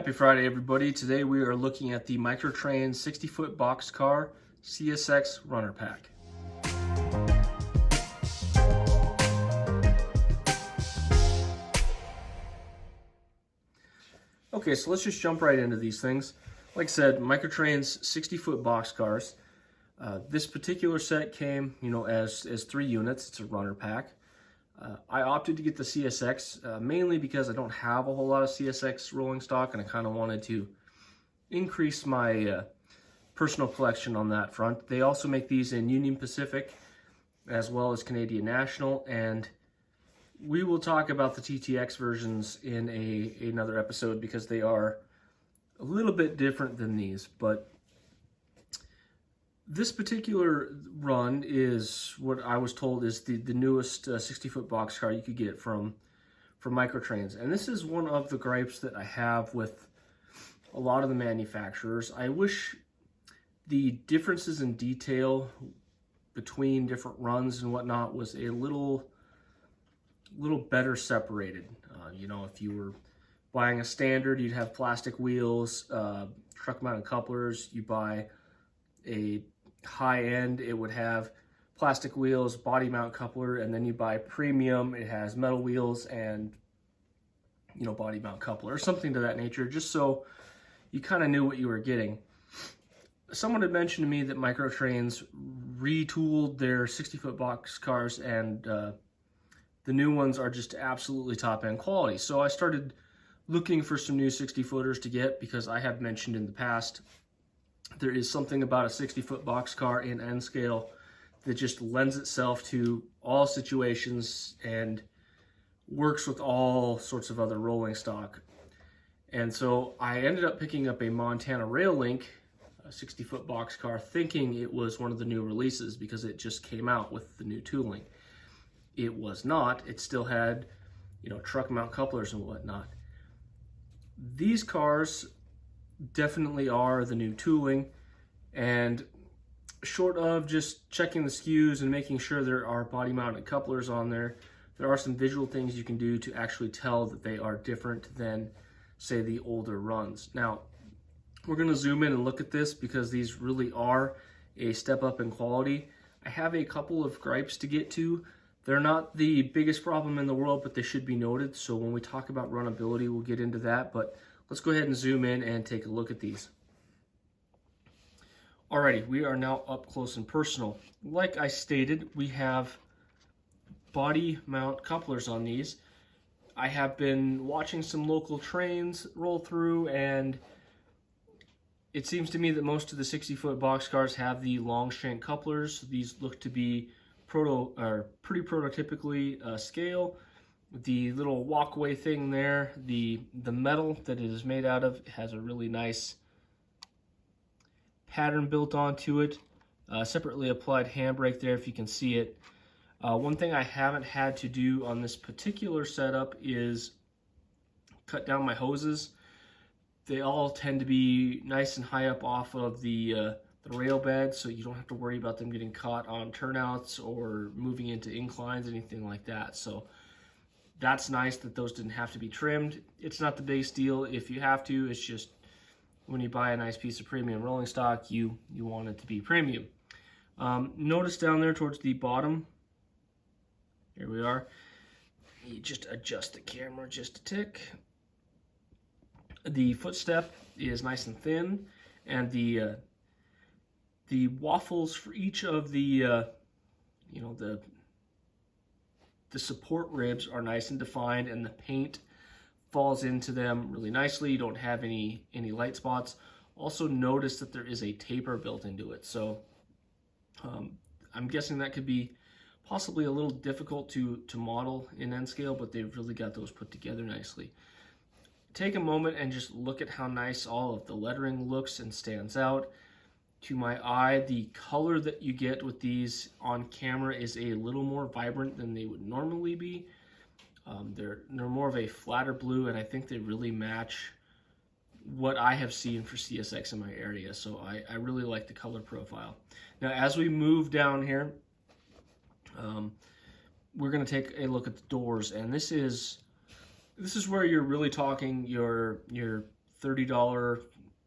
Happy Friday, everybody. Today we are looking at the Microtrain 60-foot boxcar CSX runner pack. Okay, so let's just jump right into these things. Like I said, Microtrain's 60-foot boxcars. This particular set came, as 3 units. It's a runner pack. I opted to get the CSX mainly because I don't have a whole lot of CSX rolling stock, and I kind of wanted to increase my personal collection on that front. They also make these in Union Pacific as well as Canadian National, and we will talk about the TTX versions in another episode because they are a little bit different than these. But this particular run is what I was told is the newest 60-foot boxcar you could get from Microtrains. And this is one of the gripes that I have with a lot of the manufacturers. I wish the differences in detail between different runs and whatnot was a little better separated. If you were buying a standard, you'd have plastic wheels, truck mounted couplers. You buy a high end, it would have plastic wheels, body mount coupler, and then you buy premium, it has metal wheels and body mount coupler or something to that nature, just so you kind of knew what you were getting. Someone had mentioned to me that Microtrains retooled their 60-foot boxcars, and the new ones are just absolutely top-end quality. So I started looking for some new 60-footers to get because I have mentioned in the past there is something about a 60-foot boxcar in N scale that just lends itself to all situations and works with all sorts of other rolling stock. And so I ended up picking up a Montana Rail Link, a 60-foot boxcar, thinking it was one of the new releases because it just came out with the new tooling. It was not. It still had, truck mount couplers and whatnot. These cars definitely are the new tooling, and short of just checking the SKUs and making sure there are body mounted couplers on there, there are some visual things you can do to actually tell that they are different than, say, the older runs. Now, we're going to zoom in and look at this because these really are a step up in quality. I have a couple of gripes to get to. They're not the biggest problem in the world, but they should be noted. So when we talk about runnability, we'll get into that. But let's go ahead and zoom in and take a look at these. Alrighty, we are now up close and personal. Like I stated, we have body mount couplers on these. I have been watching some local trains roll through, and it seems to me that most of the 60-foot boxcars have the long shank couplers. These look to be pretty prototypically scale. The little walkway thing there, the metal that it is made out of has a really nice pattern built onto it. Separately applied handbrake there if you can see it. One thing I haven't had to do on this particular setup is cut down my hoses. They all tend to be nice and high up off of the rail bed, so you don't have to worry about them getting caught on turnouts or moving into inclines, anything like that. So that's nice that those didn't have to be trimmed. It's not the biggest deal if you have to. It's just when you buy a nice piece of premium rolling stock, you want it to be premium. Notice down there towards the bottom, here we are, you just adjust the camera just a tick. The footstep is nice and thin, and the waffles for each of the support ribs are nice and defined, and the paint falls into them really nicely. You don't have any light spots. Also notice that there is a taper built into it, so I'm guessing that could be possibly a little difficult to model in N scale, but they've really got those put together nicely. Take a moment and just look at how nice all of the lettering looks and stands out. To my eye, the color that you get with these on camera is a little more vibrant than they would normally be. They're more of a flatter blue, and I think they really match what I have seen for CSX in my area. So I really like the color profile. Now, as we move down here, we're going to take a look at the doors, and this is where you're really talking your $30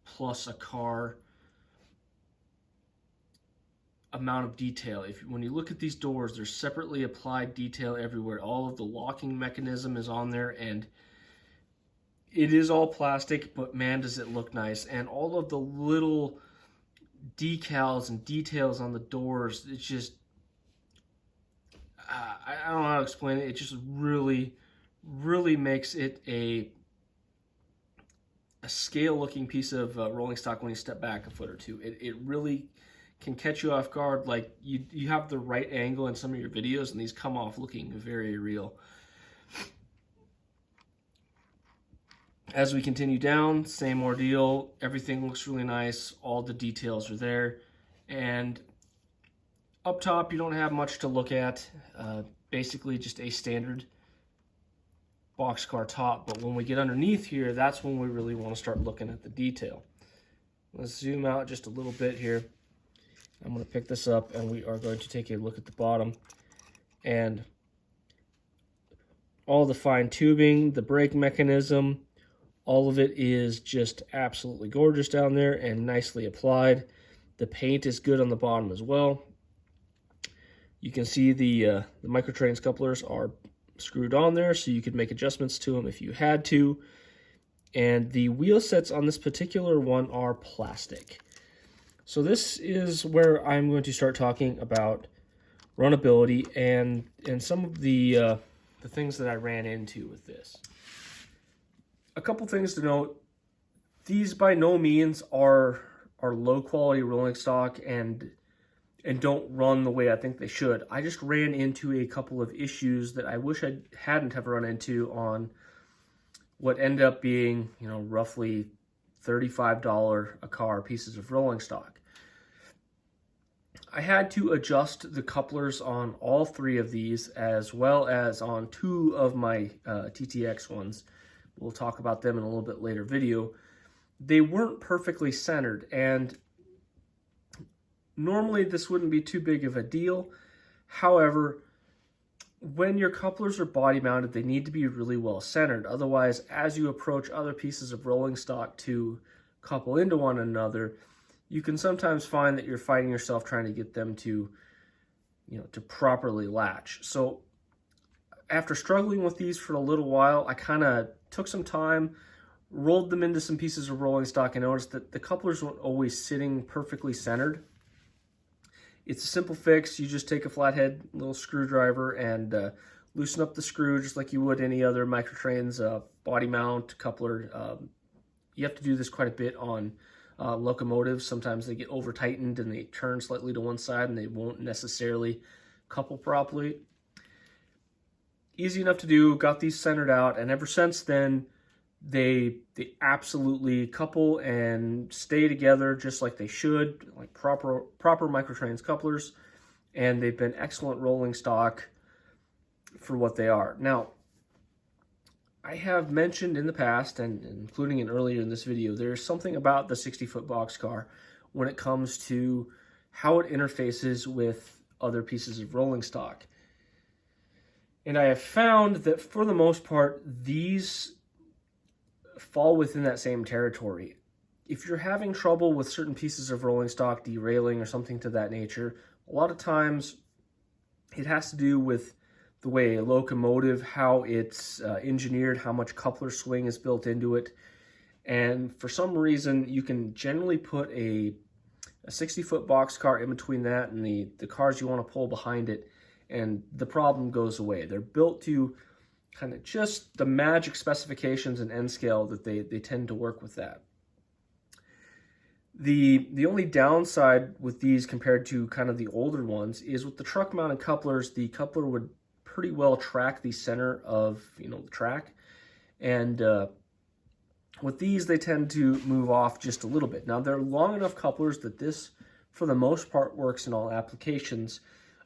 plus a car amount of detail. When you look at these doors, there's separately applied detail everywhere. All of the locking mechanism is on there, and it is all plastic, but man, does it look nice. And all of the little decals and details on the doors, it's just, I don't know how to explain it. It just really, really makes it a scale looking piece of rolling stock when you step back a foot or two. It really can catch you off guard. Like you have the right angle in some of your videos, and these come off looking very real. As we continue down, same ordeal. Everything looks really nice. All the details are there. And up top, you don't have much to look at. Basically just a standard boxcar top. But when we get underneath here, that's when we really want to start looking at the detail. Let's zoom out just a little bit here. I'm going to pick this up, and we are going to take a look at the bottom. And all the fine tubing, the brake mechanism, all of it is just absolutely gorgeous down there and nicely applied. The paint is good on the bottom as well. You can see the microtrains couplers are screwed on there, so you could make adjustments to them if you had to. And the wheel sets on this particular one are plastic. So this is where I'm going to start talking about runnability and some of the things that I ran into with this. A couple things to note: these by no means are low quality rolling stock and don't run the way I think they should. I just ran into a couple of issues that I wish I hadn't have run into on what ended up being, roughly $35 a car pieces of rolling stock. I had to adjust the couplers on all three of these, as well as on two of my TTX ones. We'll talk about them in a little bit later video. They weren't perfectly centered, and normally this wouldn't be too big of a deal. However, when your couplers are body mounted, they need to be really well centered. Otherwise, as you approach other pieces of rolling stock to couple into one another, you can sometimes find that you're fighting yourself trying to get them to, to properly latch. So after struggling with these for a little while, I kind of took some time, rolled them into some pieces of rolling stock, and noticed that the couplers weren't always sitting perfectly centered. It's a simple fix. You just take a flathead little screwdriver and loosen up the screw just like you would any other microtrains body mount coupler. You have to do this quite a bit on locomotives. Sometimes they get over tightened and they turn slightly to one side and they won't necessarily couple properly. Easy enough to do. Got these centered out, and ever since then they absolutely couple and stay together just like they should, like proper microtrains couplers, and they've been excellent rolling stock for what they are. Now, I have mentioned in the past, and including in earlier in this video, there's something about the 60-foot boxcar when it comes to how it interfaces with other pieces of rolling stock. And I have found that for the most part, these fall within that same territory. If you're having trouble with certain pieces of rolling stock derailing or something to that nature, a lot of times it has to do with the way a locomotive, how it's engineered, how much coupler swing is built into it. And for some reason, you can generally put a 60-foot boxcar in between that and the cars you want to pull behind it, and the problem goes away. They're built to kind of just the magic specifications and end scale that they tend to work with that. The only downside with these compared to kind of the older ones is with the truck mounted couplers, the coupler would pretty well track the center of the track, and with these they tend to move off just a little bit. Now they're long enough couplers that this for the most part works in all applications,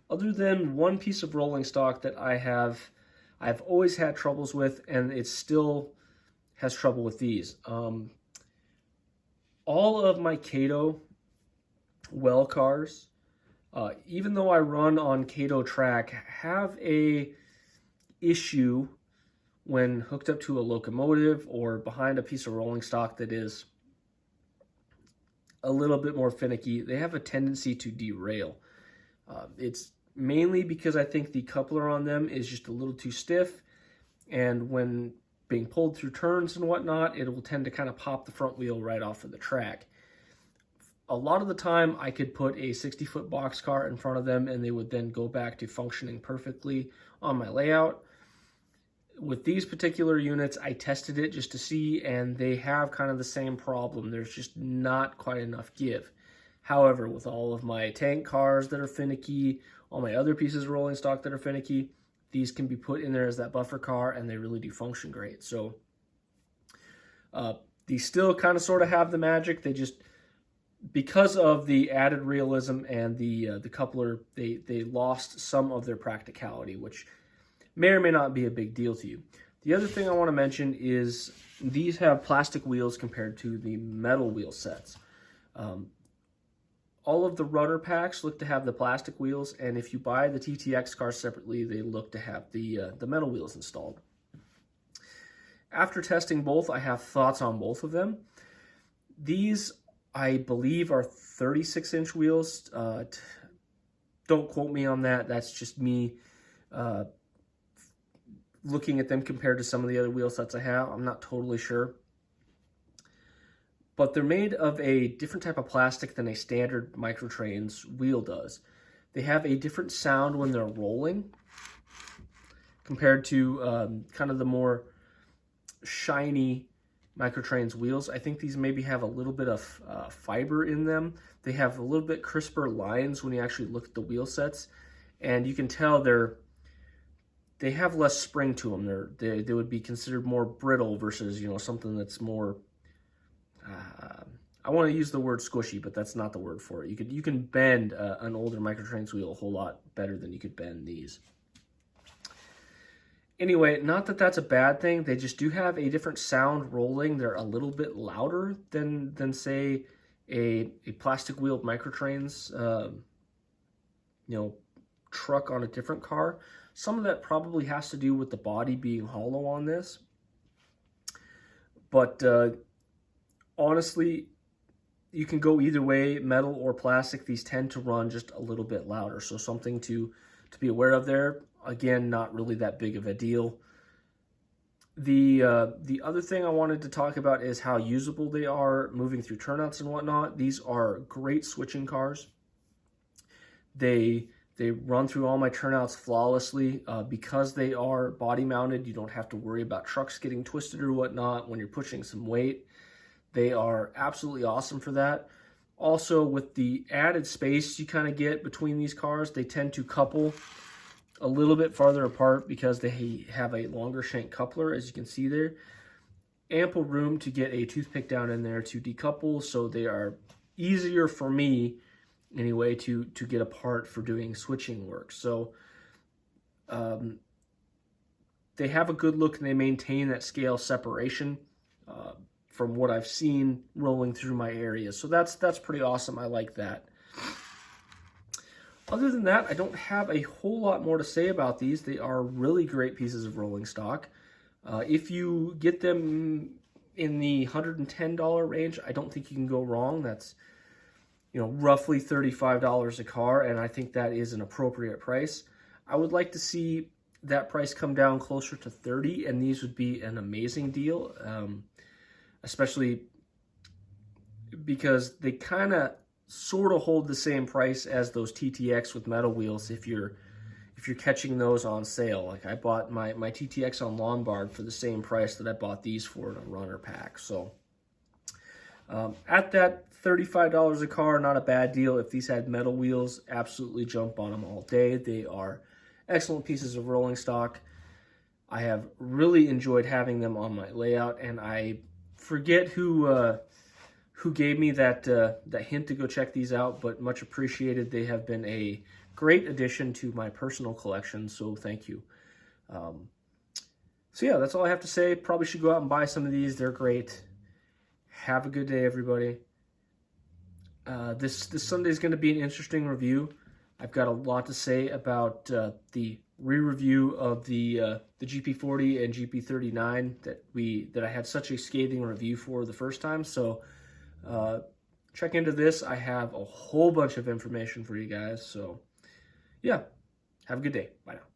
other than one piece of rolling stock that I've always had troubles with, and it still has trouble with these. All of my Kato well cars, even though I run on Kato track, have a issue when hooked up to a locomotive or behind a piece of rolling stock that is a little bit more finicky, they have a tendency to derail. It's mainly because I think the coupler on them is just a little too stiff, and when being pulled through turns and whatnot, it will tend to kind of pop the front wheel right off of the track. A lot of the time, I could put a 60-foot boxcar in front of them and they would then go back to functioning perfectly on my layout. With these particular units, I tested it just to see, and they have kind of the same problem. There's just not quite enough give. However, with all of my tank cars that are finicky, all my other pieces of rolling stock that are finicky, these can be put in there as that buffer car, and they really do function great. So these still kind of sort of have the magic. They just, because of the added realism and the coupler, they lost some of their practicality, which may or may not be a big deal to you. The other thing I want to mention is these have plastic wheels compared to the metal wheel sets. All of the runner packs look to have the plastic wheels, and if you buy the TTX car separately, they look to have the metal wheels installed. After testing both, I have thoughts on both of them. These, I believe, are 36-inch wheels. Don't quote me on that. That's just me looking at them compared to some of the other wheel sets I have. I'm not totally sure. But they're made of a different type of plastic than a standard Microtrains wheel does. They have a different sound when they're rolling compared to kind of the more shiny Microtrains wheels. I think these maybe have a little bit of fiber in them. They have a little bit crisper lines when you actually look at the wheel sets, and you can tell they have less spring to them. They would be considered more brittle versus, you know, something that's more, I want to use the word squishy, but that's not the word for it. You can bend an older Microtrains wheel a whole lot better than you could bend these. Anyway, not that that's a bad thing. They just do have a different sound rolling. They're a little bit louder than say a plastic wheeled Microtrains truck on a different car. Some of that probably has to do with the body being hollow on this. But honestly, you can go either way, metal or plastic. These tend to run just a little bit louder. So something to be aware of there. Again, not really that big of a deal. The other thing I wanted to talk about is how usable they are moving through turnouts and whatnot. These are great switching cars. They run through all my turnouts flawlessly. Because they are body mounted, you don't have to worry about trucks getting twisted or whatnot when you're pushing some weight. They are absolutely awesome for that. Also, with the added space you kind of get between these cars, they tend to couple a little bit farther apart because they have a longer shank coupler, as you can see there. Ample room to get a toothpick down in there to decouple, so they are easier for me anyway to get apart for doing switching work. So they have a good look and they maintain that scale separation from what I've seen rolling through my area. So that's pretty awesome. I like that. Other than that, I don't have a whole lot more to say about these. They are really great pieces of rolling stock. If you get them in the $110 range, I don't think you can go wrong. That's, you know, roughly $35 a car, and I think that is an appropriate price. I would like to see that price come down closer to $30, and these would be an amazing deal, especially because they kind of sort of hold the same price as those TTX with metal wheels if you're catching those on sale. Like I bought my TTX on Lombard for the same price that I bought these for in a runner pack. So at that $35 a car, not a bad deal. If these had metal wheels, absolutely jump on them all day. They are excellent pieces of rolling stock. I have really enjoyed having them on my layout, and I forget who gave me that hint to go check these out, but much appreciated. They have been a great addition to my personal collection, so thank you. So yeah, that's all I have to say. Probably should go out and buy some of these. They're great. Have a good day, everybody. This Sunday is going to be an interesting review. I've got a lot to say about the re-review of the GP40 and GP39 that I had such a scathing review for the first time. So check into this. I have a whole bunch of information for you guys. So yeah, have a good day. Bye now.